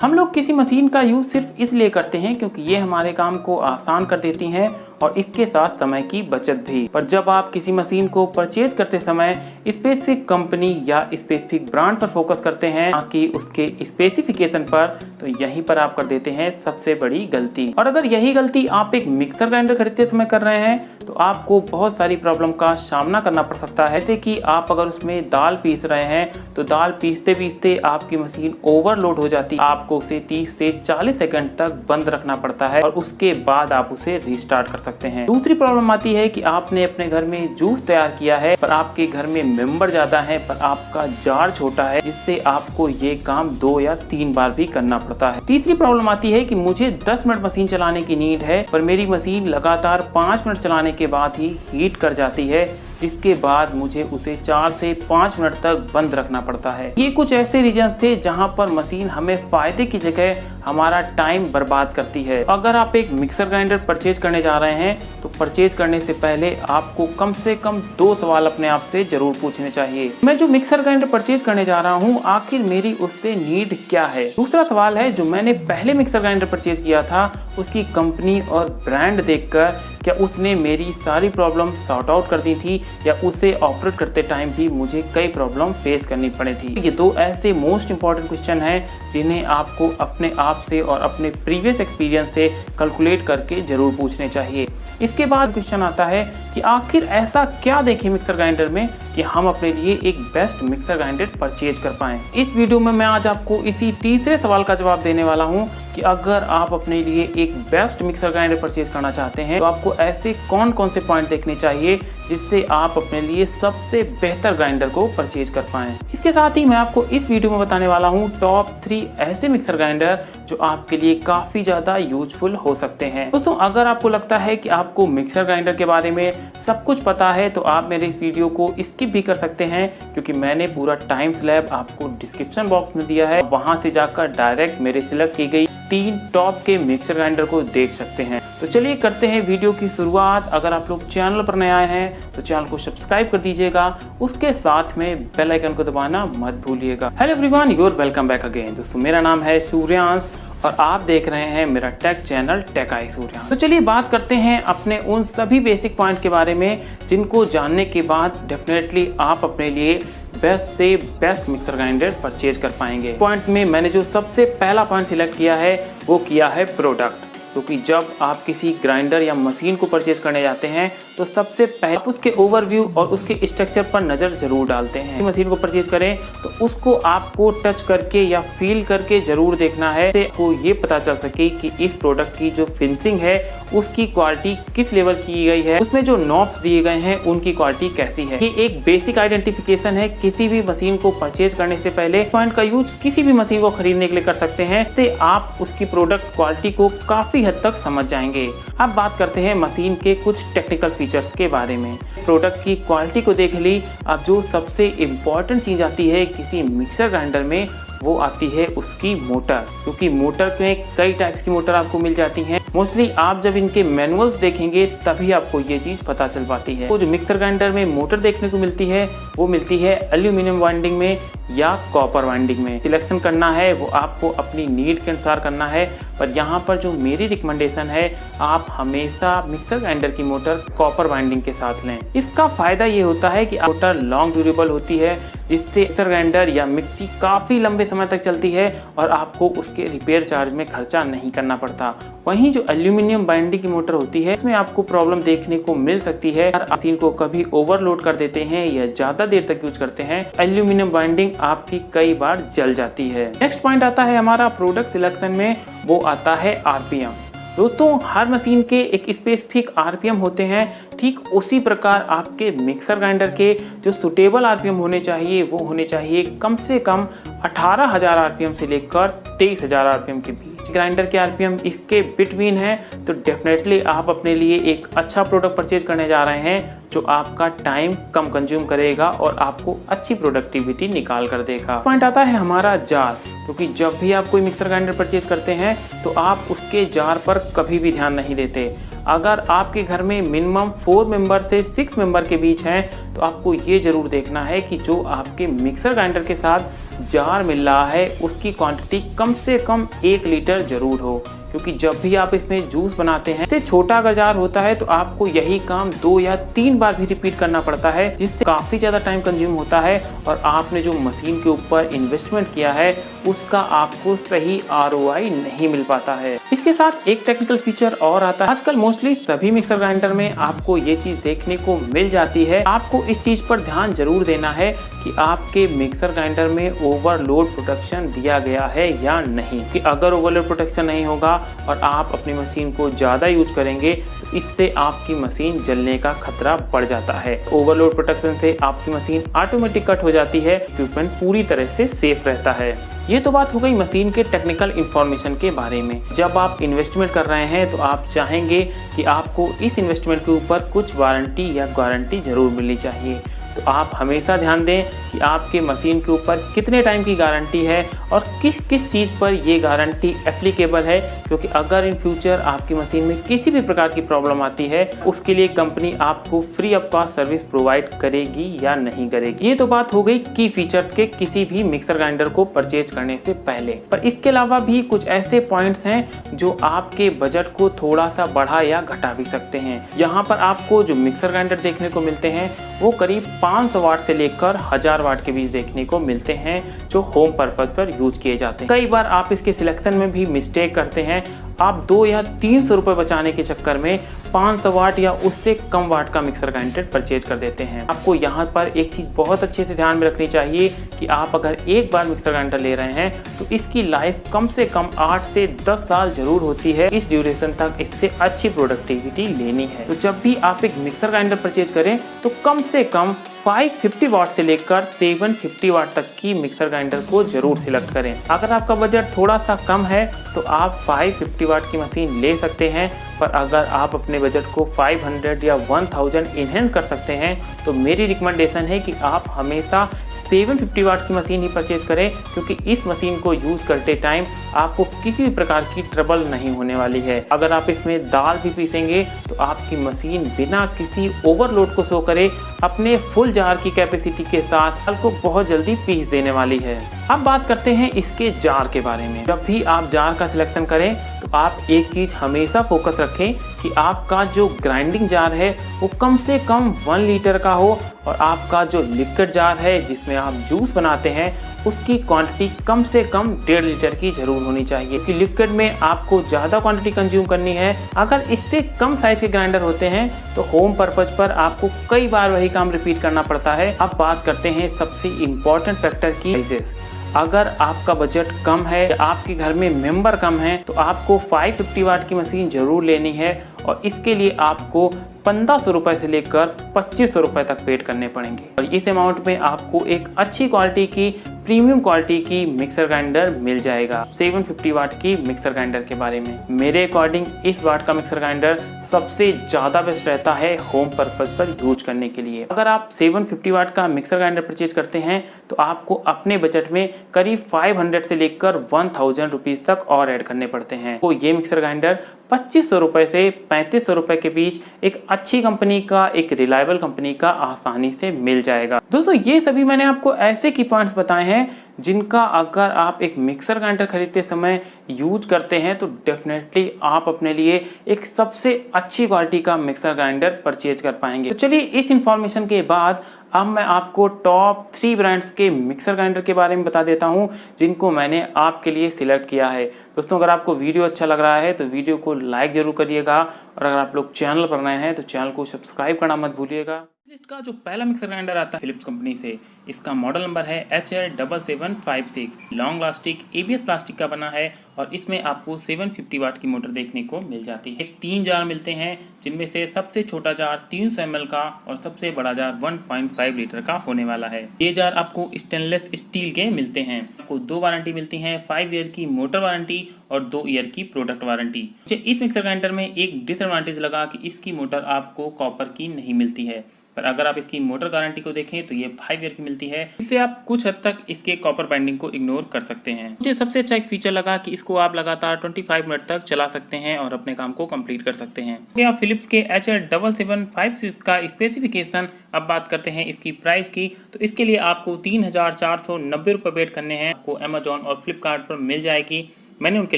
हम लोग किसी मशीन का यूज़ सिर्फ इसलिए करते हैं क्योंकि ये हमारे काम को आसान कर देती हैं और इसके साथ समय की बचत भी। पर जब आप किसी मशीन को परचेज करते समय स्पेसिफिक कंपनी या स्पेसिफिक ब्रांड पर फोकस करते हैं ना कि उसके स्पेसिफिकेशन पर, तो यहीं पर आप कर देते हैं सबसे बड़ी गलती। और अगर यही गलती आप एक मिक्सर ग्राइंडर खरीदते समय कर रहे हैं तो आपको बहुत सारी प्रॉब्लम का सामना करना पड़ सकता है। जैसे कि आप अगर उसमें दाल पीस रहे हैं तो दाल पीसते पीसते आपकी मशीन ओवरलोड हो जाती है, आपको उसे 30 से 40 सेकंड तक बंद रखना पड़ता है और उसके बाद आप उसे रीस्टार्ट कर सकते हैं। दूसरी प्रॉब्लम आती है कि आपने अपने घर में जूस तैयार किया है पर आपके घर में मेंबर ज्यादा है पर आपका जार छोटा है, जिससे आपको ये काम 2 या 3 बार भी करना पड़ता है। तीसरी प्रॉब्लम आती है कि मुझे 10 मिनट मशीन चलाने की नीड है पर मेरी मशीन लगातार 5 मिनट चलाने के बाद ही हीट कर जाती है, जिसके बाद मुझे उसे 4 से 5 मिनट तक बंद रखना पड़ता है। ये कुछ ऐसे रीजन थे जहां पर मशीन हमें फायदे की जगह हमारा टाइम बर्बाद करती है। अगर आप एक मिक्सर ग्राइंडर परचेज करने जा रहे हैं तो परचेज करने से पहले आपको कम से कम 2 सवाल अपने आप से जरूर पूछने चाहिए। मैं जो मिक्सर ग्राइंडर परचेज करने जा रहा हूँ आखिर मेरी उससे नीड क्या है। दूसरा सवाल है, जो मैंने पहले मिक्सर ग्राइंडर परचेज किया था उसकी कंपनी और ब्रांड देखकर क्या उसने मेरी सारी प्रॉब्लम सॉर्ट आउट कर दी थी या उसे ऑपरेट करते टाइम भी मुझे कई प्रॉब्लम फेस करनी पड़ी थी। ये 2 ऐसे मोस्ट इंपॉर्टेंट क्वेश्चन हैं जिन्हें आपको अपने आप से और अपने प्रीवियस एक्सपीरियंस से कैलकुलेट करके जरूर पूछने चाहिए। इसके बाद क्वेश्चन आता है कि आखिर ऐसा क्या देखें मिक्सर ग्राइंडर में कि हम अपने लिए एक बेस्ट मिक्सर ग्राइंडर परचेज कर पाएं। इस वीडियो में मैं आज आपको इसी तीसरे सवाल का जवाब देने वाला हूं कि अगर आप अपने लिए एक बेस्ट मिक्सर ग्राइंडर परचेज करना चाहते हैं तो आपको ऐसे कौन कौन से पॉइंट देखने चाहिए जिससे आप अपने लिए सबसे बेहतर ग्राइंडर को परचेज कर पाएं। इसके साथ ही मैं आपको इस वीडियो में बताने वाला हूं टॉप 3 ऐसे मिक्सर ग्राइंडर जो आपके लिए काफी ज्यादा यूजफुल हो सकते हैं। दोस्तों, अगर आपको लगता है कि आपको मिक्सर ग्राइंडर के बारे में सब कुछ पता है तो आप मेरे इस वीडियो को स्किप भी कर सकते हैं, क्योंकि मैंने पूरा टाइम स्लैब आपको डिस्क्रिप्शन बॉक्स में दिया है। वहां से जाकर डायरेक्ट मेरे सिलेक्ट की गई 3 टॉप के मिक्सर ग्राइंडर को देख सकते हैं। तो चलिए करते हैं वीडियो की शुरुआत। अगर आप लोग चैनल पर नए आए हैं तो चैनल को सब्सक्राइब कर दीजिएगा, उसके साथ में बेल आइकन को दबाना मत भूलिएगा। Hello everyone, your welcome back again. दोस्तों, मेरा नाम है सूर्यांश और आप देख रहे हैं मेरा tech channel tech I Suryansh. तो चलिए बात करते हैं अपने उन सभी बेसिक पॉइंट के बारे में जिनको जानने के बाद डेफिनेटली आप अपने लिए बेस्ट से बेस्ट मिक्सर ग्राइंडर परचेज कर पाएंगे। पॉइंट में मैंने जो सबसे पहला पॉइंट सिलेक्ट किया है वो किया है प्रोडक्ट, क्योंकि जब आप किसी ग्राइंडर या मशीन को परचेज करने जाते हैं तो सबसे पहले आप उसके ओवरव्यू और उसके स्ट्रक्चर पर नज़र जरूर डालते हैं। मशीन को परचेज करें तो उसको आपको टच करके या फील करके जरूर देखना है, इससे आपको ये पता चल सके कि इस प्रोडक्ट की जो फिनिशिंग है उसकी क्वालिटी किस लेवल की गई है, उसमें जो नॉब्स दिए गए हैं उनकी क्वालिटी कैसी है। ये एक बेसिक आइडेंटिफिकेशन है किसी भी मशीन को परचेज करने से पहले। पॉइंट का यूज किसी भी मशीन को खरीदने के लिए कर सकते हैं, इससे आप उसकी प्रोडक्ट क्वालिटी को काफी हद तक समझ जाएंगे। अब बात करते हैं मशीन के कुछ टेक्निकल फीचर्स के बारे में। प्रोडक्ट की क्वालिटी को देख ली, अब जो सबसे इम्पोर्टेंट चीज आती है किसी मिक्सर ग्राइंडर में वो आती है उसकी मोटर, क्योंकि मोटर में कई टाइप्स की मोटर आपको मिल जाती हैं। मोस्टली आप जब इनके मैनुअल्स देखेंगे तभी आपको ये चीज पता चल पाती है। तो जो मिक्सर ग्राइंडर में मोटर देखने को मिलती है वो मिलती है एल्यूमिनियम वाइंडिंग में या कॉपर वाइंडिंग में। सिलेक्शन करना है वो आपको अपनी नीड के अनुसार करना है, पर यहाँ पर जो मेरी रिकमेंडेशन है आप हमेशा मिक्सर ग्राइंडर की मोटर कॉपर वाइंडिंग के साथ लें। इसका फायदा ये होता है कि मोटर लॉन्ग ड्यूरेबल होती है, जिससे मिक्सर ग्राइंडर या मिक्सी काफ़ी लंबे समय तक चलती है और आपको उसके रिपेयर चार्ज में खर्चा नहीं करना पड़ता। वहीं जो एल्यूमिनियम बाइंडिंग की मोटर होती है उसमें आपको प्रॉब्लम देखने को मिल सकती है। मशीन को कभी ओवरलोड कर देते हैं या ज़्यादा देर तक यूज करते हैं, एल्यूमिनियम बाइंडिंग आपकी कई बार जल जाती है। नेक्स्ट पॉइंट आता है हमारा प्रोडक्ट सिलेक्शन में, वो आता है आरपीएम। दोस्तों, हर मशीन के एक स्पेसिफिक आरपीएम होते हैं, ठीक उसी प्रकार आपके मिक्सर ग्राइंडर के जो सुटेबल आरपीएम होने चाहिए वो होने चाहिए कम से कम 18,000 आरपीएम से लेकर 23,000 आरपीएम के बीच। ग्राइंडर के आरपीएम इसके बिटवीन है तो डेफिनेटली आप अपने लिए एक अच्छा प्रोडक्ट परचेज करने जा रहे हैं जो आपका टाइम कम कंज्यूम करेगा और आपको अच्छी प्रोडक्टिविटी निकाल कर देगा। पॉइंट आता है हमारा जार, क्योंकि जब भी आप कोई मिक्सर ग्राइंडर परचेज करते हैं तो आप उसके जार पर कभी भी ध्यान नहीं देते। अगर आपके घर में मिनिमम 4 मेंबर से 6 मेंबर के बीच हैं तो आपको ये ज़रूर देखना है कि जो आपके मिक्सर ग्राइंडर के साथ जार मिल रहा है उसकी क्वांटिटी कम से कम 1 लीटर ज़रूर हो, क्योंकि जब भी आप इसमें जूस बनाते हैं, इससे छोटा अगर जार होता है तो आपको यही काम 2 या 3 बार भी रिपीट करना पड़ता है, जिससे काफ़ी ज़्यादा टाइम कंज्यूम होता है और आपने जो मशीन के ऊपर इन्वेस्टमेंट किया है उसका आपको सही ROI नहीं मिल पाता है। इसके साथ एक टेक्निकल फीचर और आता है। आजकल मोस्टली सभी मिक्सर ग्राइंडर में आपको ये चीज़ देखने को मिल जाती है। आपको इस चीज़ पर ध्यान जरूर देना है कि आपके मिक्सर ग्राइंडर में ओवरलोड प्रोटेक्शन दिया गया है या नहीं, कि अगर ओवरलोड प्रोटेक्शन नहीं होगा और आप अपनी मशीन को ज़्यादा यूज करेंगे तो इससे आपकी मशीन जलने का खतरा बढ़ जाता है। ओवरलोड प्रोटेक्शन से आपकी मशीन ऑटोमेटिक कट हो जाती है, इक्विपमेंट पूरी तरह से सेफ रहता है। ये तो बात हो गई मशीन के टेक्निकल इंफॉर्मेशन के बारे में। जब आप इन्वेस्टमेंट कर रहे हैं तो आप चाहेंगे कि आपको इस इन्वेस्टमेंट के ऊपर कुछ वारंटी या गारंटी जरूर मिलनी चाहिए। तो आप हमेशा ध्यान दें कि आपके मशीन के ऊपर कितने टाइम की गारंटी है और किस किस चीज़ पर ये गारंटी एप्लीकेबल है, क्योंकि अगर इन फ्यूचर आपकी मशीन में किसी भी प्रकार की प्रॉब्लम आती है उसके लिए कंपनी आपको free of cost service provide करेगी या नहीं करेगी। ये तो बात हो गई की फीचर्स के किसी भी मिक्सर ग्राइंडर को परचेज करने से पहले। पर इसके अलावा भी कुछ ऐसे पॉइंट्स हैं जो आपके बजट को थोड़ा सा बढ़ा या घटा भी सकते हैं। यहाँ पर आपको जो मिक्सर ग्राइंडर देखने को मिलते हैं वो करीब 500 वाट से लेकर 1000 वाट के बीच देखने को मिलते हैं, जो होम पर्पज पर यूज किए जाते हैं। कई बार आप इसके सिलेक्शन में भी मिस्टेक करते हैं। आप 2 या 300 रुपये बचाने के चक्कर में 500 वाट या उससे कम वाट का मिक्सर ग्राइंडर परचेज कर देते हैं। आपको यहाँ पर एक चीज़ बहुत अच्छे से ध्यान में रखनी चाहिए कि आप अगर एक बार मिक्सर ग्राइंडर ले रहे हैं तो इसकी लाइफ कम से कम 8 से 10 साल जरूर होती है। इस ड्यूरेशन तक इससे अच्छी प्रोडक्टिविटी लेनी है। तो जब भी आप एक मिक्सर ग्राइंडर परचेज करें तो कम से कम 550 वाट से लेकर 750 वाट तक की मिक्सर ग्राइंडर को जरूर सिलेक्ट करें। अगर आपका बजट थोड़ा सा कम है तो आप 550 वाट की मशीन ले सकते हैं, पर अगर आप अपने बजट को 500 या 1000 इनहेंस कर सकते हैं तो मेरी रिकमेंडेशन है कि आप हमेशा 750 वाट की मशीन ही परचेज करें, क्योंकि इस मशीन को यूज़ करते टाइम आपको किसी भी प्रकार की ट्रबल नहीं होने वाली है। अगर आप इसमें दाल भी पीसेंगे तो आपकी मशीन बिना किसी ओवरलोड को शो करे अपने फुल जार की कैपेसिटी के साथ दाल को बहुत जल्दी पीस देने वाली है। अब बात करते हैं इसके जार के बारे में। जब भी आप जार का सिलेक्शन करें तो आप एक चीज़ हमेशा फोकस रखें कि आपका जो ग्राइंडिंग जार है वो कम से कम 1 लीटर का हो और आपका जो लिक्विड जार है जिसमें आप जूस बनाते हैं उसकी क्वांटिटी कम से कम 1.5 लीटर की जरूर होनी चाहिए, कि लिक्विड में आपको ज़्यादा क्वांटिटी कंज्यूम करनी है। अगर इससे कम साइज के ग्राइंडर होते हैं तो होम पर्पज पर आपको कई बार वही काम रिपीट करना पड़ता है। अब बात करते हैं सबसे इम्पोर्टेंट फैक्टर की, प्राइसेस। अगर आपका बजट कम है या आपके घर में मेंबर कम है तो आपको 550 वाट की मशीन जरूर लेनी है और इसके लिए आपको 1500 रुपये से लेकर 2500 रुपये तक पेड करने पड़ेंगे। और इस अमाउंट में आपको एक अच्छी क्वालिटी की प्रीमियम क्वालिटी की मिक्सर ग्राइंडर मिल जाएगा। 750 वाट की मिक्सर ग्राइंडर के बारे में मेरे अकॉर्डिंग इस वाट का मिक्सर ग्राइंडर सबसे ज़्यादा बेस्ट रहता है होम पर्पज पर यूज करने के लिए। अगर आप 750 वाट का मिक्सर ग्राइंडर परचेज करते हैं तो आपको अपने बजट में करीब 500 से लेकर 1000 रुपीज़ तक और ऐड करने पड़ते हैं। तो ये मिक्सर ग्राइंडर 2500 रुपये से 3500 रुपये के बीच एक अच्छी कंपनी का, एक रिलायबल कंपनी का आसानी से मिल जाएगा। दोस्तों ये सभी मैंने आपको ऐसे की पॉइंट्स बताए हैं जिनका अगर आप एक मिक्सर ग्राइंडर खरीदते समय यूज करते हैं तो डेफिनेटली आप अपने लिए एक सबसे अच्छी क्वालिटी का मिक्सर ग्राइंडर परचेज कर पाएंगे। तो चलिए इस इंफॉर्मेशन के बाद अब मैं आपको टॉप 3 ब्रांड्स के मिक्सर ग्राइंडर के बारे में बता देता हूं जिनको मैंने आपके लिए सिलेक्ट किया है। दोस्तों अगर आपको वीडियो अच्छा लग रहा है तो वीडियो को लाइक जरूर करिएगा और अगर आप लोग चैनल पर नए हैं तो चैनल को सब्सक्राइब करना मत भूलिएगा। लिस्ट का जो पहला मिक्सर ग्राइंडर आता है फिलिप्स कंपनी से, इसका मॉडल नंबर है HL7756। Long lasting ABS plastic का बना है और इसमें आपको 750 वाट की मोटर देखने को मिल जाती है। 3 जार मिलते हैं जिनमें से सबसे छोटा जार 300 ml का और सबसे बड़ा जार 1.5 लीटर का होने वाला है। ये जार आपको स्टेनलेस स्टील के मिलते हैं। आपको 2 वारंटी मिलती है, 5 ईयर की मोटर वारंटी और 2 ईयर की प्रोडक्ट वारंटी। मुझे इस मिक्सर ग्राइंडर में एक डिसएडवांटेज लगा कि इसकी मोटर आपको कॉपर की नहीं मिलती है। पर अगर आप इसकी मोटर गारंटी को देखें तो ये 5 ईयर की मिलती है। इससे आप कुछ हद तक इसके कॉपर बाइंडिंग को इग्नोर कर सकते हैं। मुझे सबसे अच्छा एक फीचर लगा कि इसको आप लगातार 25 मिनट तक चला सकते हैं और अपने काम को कंप्लीट कर सकते हैं। आप फिलिप्स के HR7756 का स्पेसिफिकेशन अब बात करते हैं इसकी प्राइस की, तो इसके लिए आपको 3490 रुपये पेड करने हैं। आपको अमेजॉन और फ्लिपकार्ट पर मिल जाएगी। मैंने उनके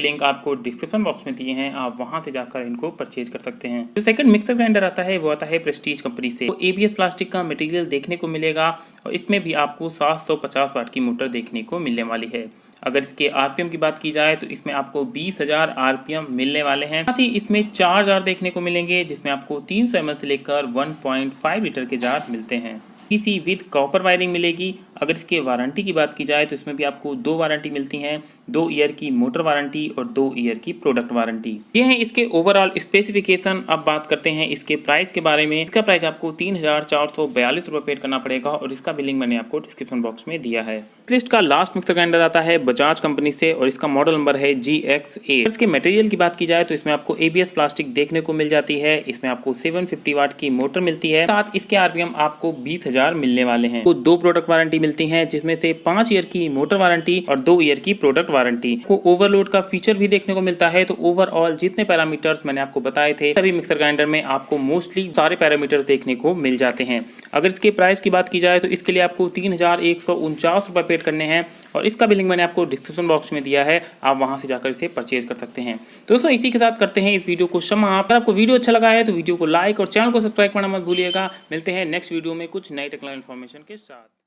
लिंक आपको डिस्क्रिप्शन बॉक्स में दिए हैं, आप वहां से जाकर इनको परचेज कर सकते हैं। जो सेकंड मिक्सर ग्राइंडर आता है वो आता है प्रेस्टीज कंपनी से। तो ABS प्लास्टिक का मटेरियल देखने को मिलेगा और इसमें भी आपको 750 वाट की मोटर देखने को मिलने वाली है। अगर इसके RPM की बात की जाए तो इसमें आपको 20,000 RPM मिलने वाले हैं। साथ ही इसमें 4 जार देखने को मिलेंगे, जिसमें आपको 300 ml से लेकर 1.5 लीटर के जार मिलते हैं। PC विद कॉपर वायरिंग मिलेगी। अगर इसके वारंटी की बात की जाए तो इसमें भी आपको 2 वारंटी मिलती हैं, 2 ईयर की मोटर वारंटी और 2 ईयर की प्रोडक्ट वारंटी। ये हैं इसके ओवरऑल स्पेसिफिकेशन। अब बात करते हैं इसके प्राइस के बारे में। इसका प्राइस आपको 3442 रुपये पेड करना पड़ेगा और इसका बिलिंग मैंने आपको डिस्क्रिप्शन बॉक्स में दिया है। लिस्ट का लास्ट मिक्सर ग्राइंडर आता है बजाज कंपनी से और इसका मॉडल नंबर है GX8। इसके मटेरियल की बात की जाए तो इसमें आपको ABS प्लास्टिक देखने को मिल जाती है। इसमें आपको 750 वाट की मोटर मिलती है। साथ इसके RPM आपको 20,000 मिलने वाले हैं। 2 प्रोडक्ट वारंटी मिलती हैं, जिसमें से 5 ईयर की मोटर वारंटी और 2 ईयर की प्रोडक्ट वारंटी। को ओवरलोड का फीचर भी देखने को मिलता है। तो ओवरऑल जितने पैरामीटर्स मैंने आपको बताए थे सभी मिक्सर ग्राइंडर में आपको मोस्टली सारे पैरामीटर्स देखने को मिल जाते हैं। अगर इसके प्राइस की बात की जाए तो इसके लिए आपको 3149 रुपये पेड करने हैं और इसका बिलिंग मैंने आपको डिस्क्रिप्शन बॉक्स में दिया है, आप वहां से जाकर इसे परचेज कर सकते हैं। दोस्तों इसी के साथ करते हैं इस वीडियो को समाप्त। अगर आपको वीडियो अच्छा लगा है तो वीडियो को लाइक और चैनल को सब्सक्राइब करना मत भूलिएगा। मिलते हैं नेक्स्ट वीडियो में कुछ नई टेक्निकल इन्फॉर्मेशन के साथ।